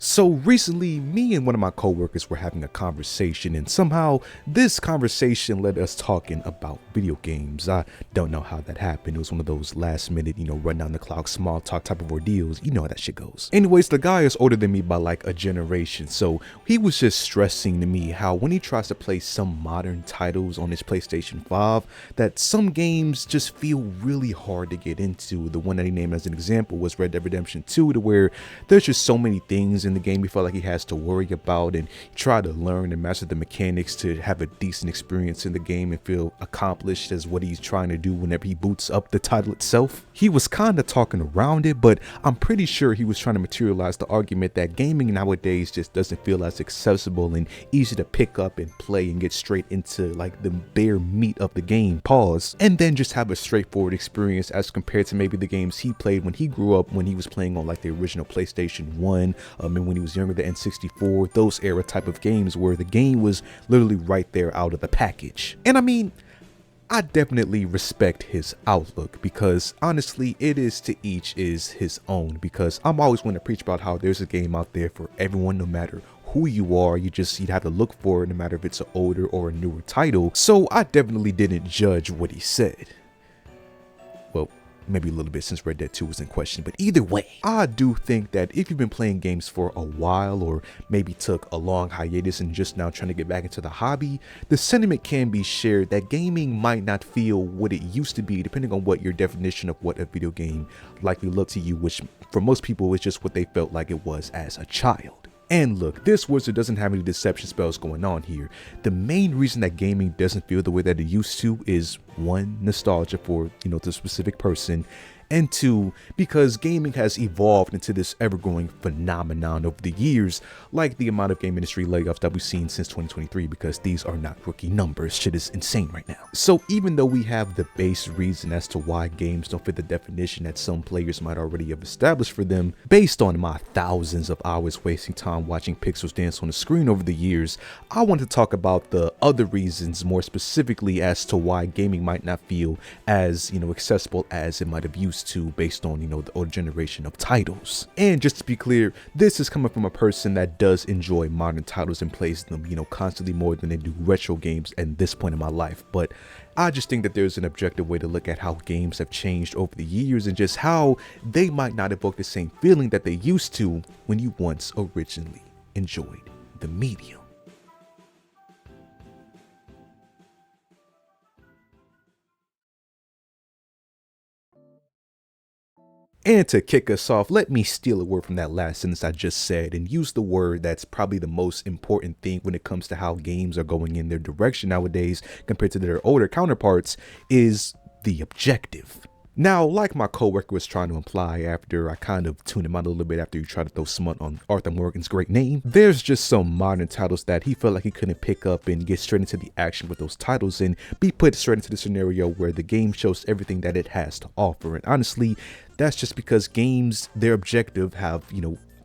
So recently, me and one of my coworkers were having a conversation, and somehow this conversation led us talking about video games. I don't know how that happened. It was one of those last minute, run down the clock, small talk type of ordeals. You know how that shit goes. Anyways, the guy is older than me by like a generation, so he was just stressing to me how when he tries to play some modern titles on his PlayStation 5, that some games just feel really hard to get into. The one that he named as an example was Red Dead Redemption 2, to where there's just so many things in the game he felt like he has to worry about, and try to learn and master the mechanics to have a decent experience in the game and feel accomplished as what he's trying to do whenever he boots up the title itself. He was kind of talking around it, but I'm pretty sure he was trying to materialize the argument that gaming nowadays just doesn't feel as accessible and easy to pick up and play and get straight into like the bare meat of the game, pause, and then just have a straightforward experience as compared to maybe the games he played when he grew up, when he was playing on like the original PlayStation 1, and when he was younger, the N64, those era type of games where the game was literally right there out of the package. And I mean, I definitely respect his outlook, because honestly, it is to each is his own, because I'm always going to preach about how there's a game out there for everyone, no matter who you are. You'd have to look for it, no matter if it's an older or a newer title. So I definitely didn't judge what he said. Well, maybe a little bit, since Red Dead 2 was in question, but either way, I do think that if you've been playing games for a while, or maybe took a long hiatus and just now trying to get back into the hobby, the sentiment can be shared that gaming might not feel what it used to be, depending on what your definition of what a video game likely looked to you, which for most people was just what they felt like it was as a child. And look, this wizard doesn't have any deception spells going on here. The main reason that gaming doesn't feel the way that it used to is, one, nostalgia for, the specific person, and two, because gaming has evolved into this ever-growing phenomenon over the years, like the amount of game industry layoffs that we've seen since 2023, because these are not rookie numbers. Shit is insane right now. So even though we have the base reason as to why games don't fit the definition that some players might already have established for them, based on my thousands of hours wasting time watching pixels dance on the screen over the years, I want to talk about the other reasons more specifically as to why gaming might not feel as, accessible as it might have used to, based on the older generation of titles. And just to be clear, this is coming from a person that does enjoy modern titles and plays them constantly more than they do retro games at this point in my life. But I just think that there's an objective way to look at how games have changed over the years, and just how they might not evoke the same feeling that they used to when you once originally enjoyed the medium. And to kick us off, let me steal a word from that last sentence I just said and use the word that's probably the most important thing when it comes to how games are going in their direction nowadays compared to their older counterparts, is the objective. Now, like my coworker was trying to imply after I kind of tuned him out a little bit after he tried to throw smut on Arthur Morgan's great name, there's just some modern titles that he felt like he couldn't pick up and get straight into the action with those titles and be put straight into the scenario where the game shows everything that it has to offer. And honestly, that's just because games, their objective have,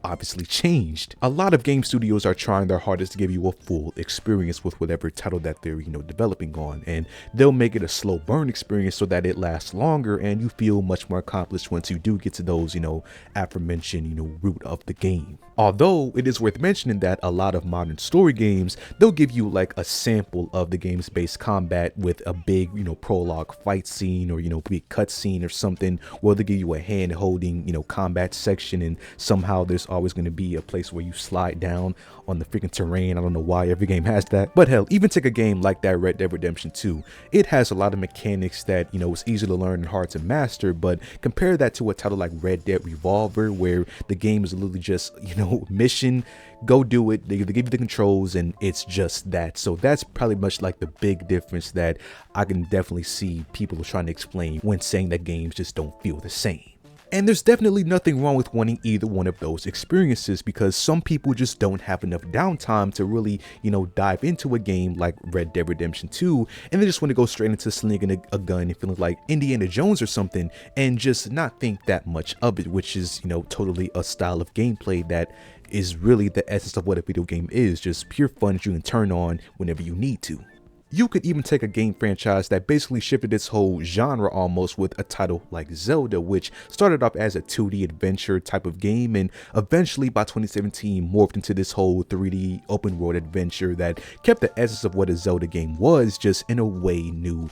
obviously changed. A lot of game studios are trying their hardest to give you a full experience with whatever title that they're developing on, and they'll make it a slow burn experience so that it lasts longer and you feel much more accomplished once you do get to those aforementioned root of the game. Although it is worth mentioning that a lot of modern story games, they'll give you like a sample of the game's base combat with a big prologue fight scene, or big cut scene or something, where they'll give you a hand holding combat section, and somehow there's always going to be a place where you slide down on the freaking terrain. I don't know why every game has that, but hell, even take a game like that Red Dead Redemption 2, it has a lot of mechanics that it's easy to learn and hard to master, but compare that to a title like Red Dead Revolver, where the game is literally just mission, go do it, they give you the controls, and it's just that. So that's probably much like the big difference that I can definitely see people trying to explain when saying that games just don't feel the same. And there's definitely nothing wrong with wanting either one of those experiences, because some people just don't have enough downtime to really, dive into a game like Red Dead Redemption 2, and they just want to go straight into slinging a gun and feeling like Indiana Jones or something, and just not think that much of it, which is, totally a style of gameplay that is really the essence of what a video game is, just pure fun that you can turn on whenever you need to. You could even take a game franchise that basically shifted its whole genre almost with a title like Zelda, which started off as a 2D adventure type of game and eventually by 2017 morphed into this whole 3D open world adventure that kept the essence of what a Zelda game was, just in a way new,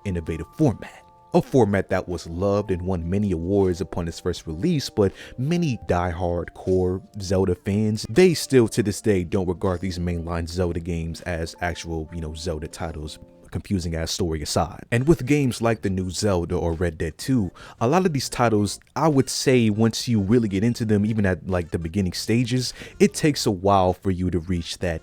innovative format. A format that was loved and won many awards upon its first release, but many die-hard core Zelda fans, they still to this day don't regard these mainline Zelda games as actual, Zelda titles, confusing as story aside. And with games like the new Zelda or Red Dead 2, a lot of these titles, I would say once you really get into them, even at like the beginning stages, it takes a while for you to reach that,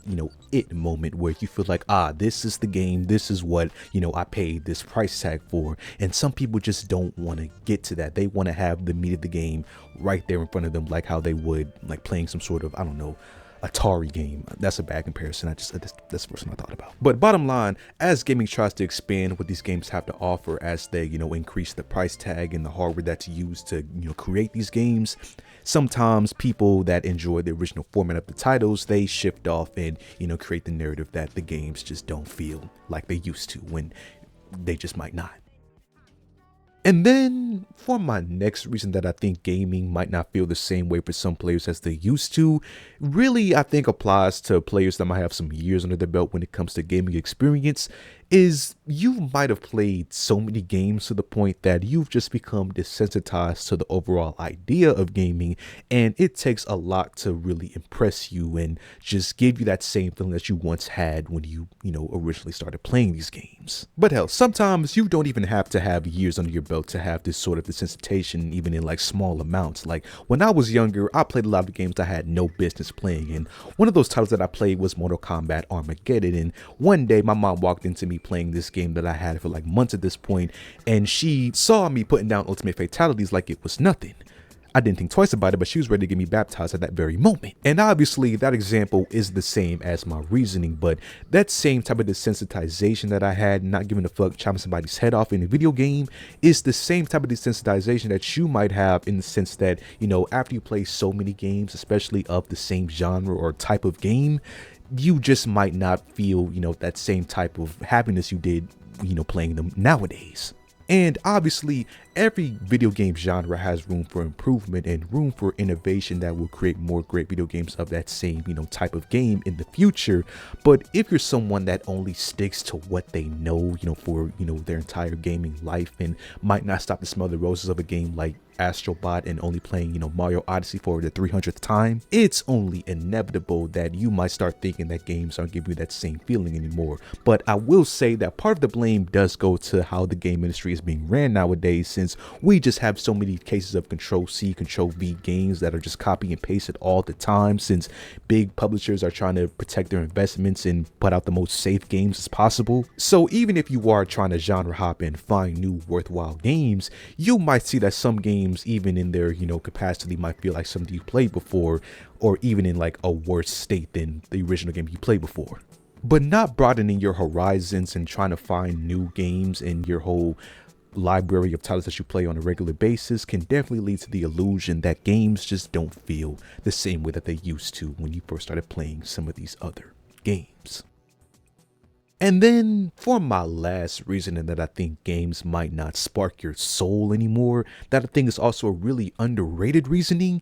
it moment where you feel like, this is the game, this is what, I paid this price tag for. And some people just don't want to get to that. They want to have the meat of the game right there in front of them, like how they would like playing some sort of, Atari game. That's a bad comparison. That's the first one I thought about. But bottom line, as gaming tries to expand what these games have to offer, as they, increase the price tag and the hardware that's used to, create these games, sometimes people that enjoy the original format of the titles, they shift off and, create the narrative that the games just don't feel like they used to when they just might not. And then for my next reason that I think gaming might not feel the same way for some players as they used to, really I think applies to players that might have some years under their belt when it comes to gaming experience, is you might have played so many games to the point that you've just become desensitized to the overall idea of gaming, and it takes a lot to really impress you and just give you that same feeling that you once had when you originally started playing these games. But hell, sometimes you don't even have to have years under your belt to have this sort of desensitization, even in like small amounts. Like when I was younger, I played a lot of games I had no business playing, and one of those titles that I played was Mortal Kombat Armageddon. And one day my mom walked into me playing this game that I had for like months at this point, and she saw me putting down ultimate fatalities like it was nothing. I didn't think twice about it, but she was ready to get me baptized at that very moment. And obviously that example is the same as my reasoning, but that same type of desensitization that I had, not giving a fuck chopping somebody's head off in a video game, is the same type of desensitization that you might have in the sense that, after you play so many games, especially of the same genre or type of game, you just might not feel, that same type of happiness you did, playing them nowadays. And obviously, every video game genre has room for improvement and room for innovation that will create more great video games of that same, type of game in the future. But if you're someone that only sticks to what they know, for, their entire gaming life and might not stop to smell the roses of a game like Astrobot and only playing, Mario Odyssey for the 300th time, it's only inevitable that you might start thinking that games aren't giving you that same feeling anymore. But I will say that part of the blame does go to how the game industry is being ran nowadays, since we just have so many cases of Control-C, Control-V games that are just copy and pasted all the time, since big publishers are trying to protect their investments and put out the most safe games as possible. So even if you are trying to genre hop and find new worthwhile games, you might see that some games, even in their capacity, might feel like something you played before, or even in like a worse state than the original game you played before. But not broadening your horizons and trying to find new games in your whole library of titles that you play on a regular basis can definitely lead to the illusion that games just don't feel the same way that they used to when you first started playing some of these other games. And then for my last reason that I think games might not spark your soul anymore, that I think is also a really underrated reasoning,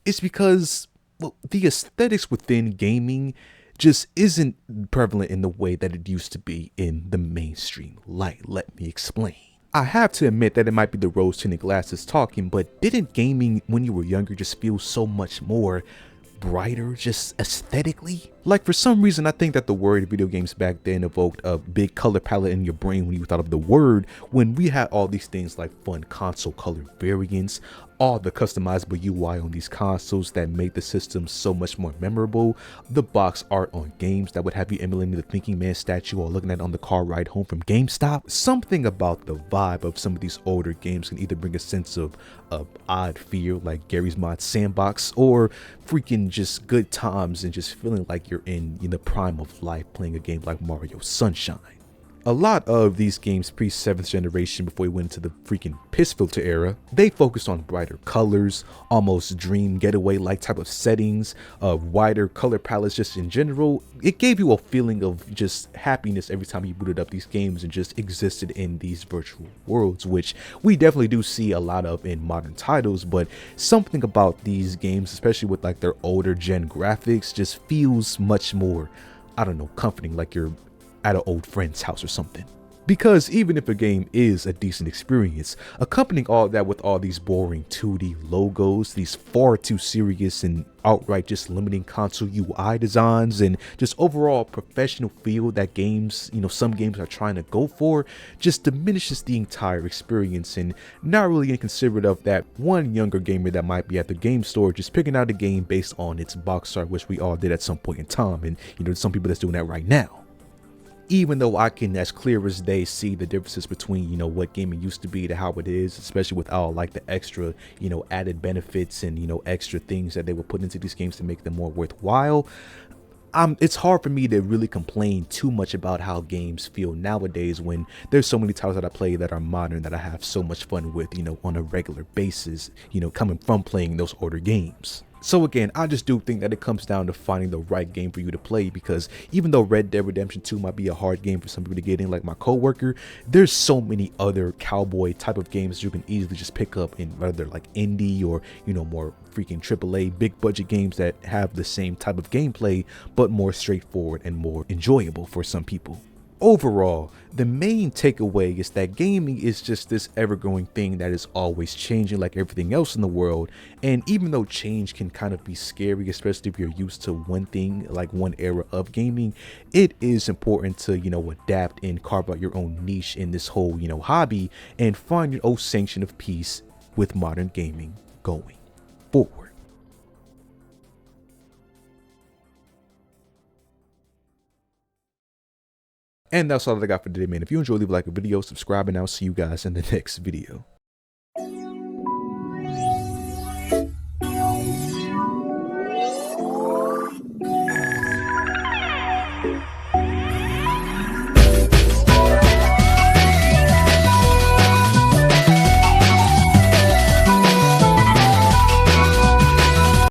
is because, well, the aesthetics within gaming just isn't prevalent in the way that it used to be in the mainstream light. Let me explain. I have to admit that it might be the rose-tinted glasses talking, but didn't gaming when you were younger just feel so much more brighter, just aesthetically? Like, for some reason, I think that the word video games back then evoked a big color palette in your brain when you thought of the word, when we had all these things like fun console color variants, all the customizable UI on these consoles that made the system so much more memorable, the box art on games that would have you emulating the Thinking Man statue or looking at it on the car ride home from GameStop. Something about the vibe of some of these older games can either bring a sense of odd fear like Gary's Mod Sandbox, or freaking just good times and just feeling like you're in the prime of life playing a game like Mario Sunshine. A lot of these games pre 7th generation, before we went into the freaking piss filter era, they focused on brighter colors, almost dream getaway like type of settings, wider color palettes just in general. It gave you a feeling of just happiness every time you booted up these games and just existed in these virtual worlds, which we definitely do see a lot of in modern titles. But something about these games, especially with like their older gen graphics, just feels much more, I don't know, comforting, like you're at an old friend's house or something. Because even if a game is a decent experience, accompanying all that with all these boring 2D logos, these far too serious and outright just limiting console UI designs, and just overall professional feel that games, some games are trying to go for, just diminishes the entire experience, and not really inconsiderate of that one younger gamer that might be at the game store just picking out a game based on its box art, which we all did at some point in time, and there's some people that's doing that right now. Even though I can as clear as day see the differences between what gaming used to be to how it is, especially with all like the extra added benefits and extra things that they would put into these games to make them more worthwhile, it's hard for me to really complain too much about how games feel nowadays when there's so many titles that I play that are modern that I have so much fun with on a regular basis, coming from playing those older games. So again, I just do think that it comes down to finding the right game for you to play, because even though Red Dead Redemption 2 might be a hard game for some people to get in, like my coworker, there's so many other cowboy type of games you can easily just pick up in whether like indie or more freaking AAA big budget games that have the same type of gameplay but more straightforward and more enjoyable for some people. Overall, the main takeaway is that gaming is just this ever-growing thing that is always changing like everything else in the world, and even though change can kind of be scary, especially if you're used to one thing, like one era of gaming, it is important to adapt and carve out your own niche in this whole hobby and find your own sanction of peace with modern gaming going forward. And that's all that I got for today, man. If you enjoyed, leave a like a video, subscribe, and I'll see you guys in the next video.